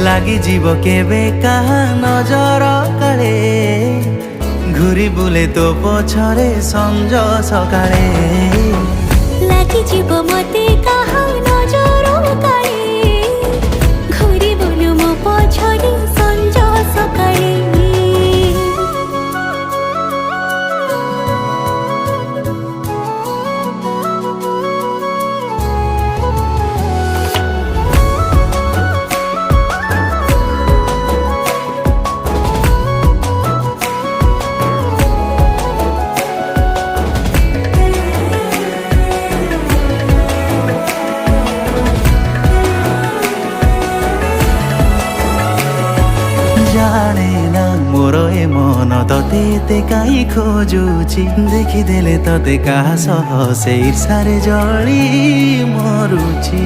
লাগি জীব কেবে কাহা নজর কাଳେ ঘুরি বুলে তো পছরে সঞ্জ সকাଳେ লাগি জীব মতে কাহা নজর কাଳେ ঘুরি বুলু মো পছরে সঞ্জ সকাଳେ জানে না মোর এ মন ততে এতে কাই খোঁজুছি দেখিদেলে ততে কাহা সহ সেই ঈর্ষারে জଳି মরুছি।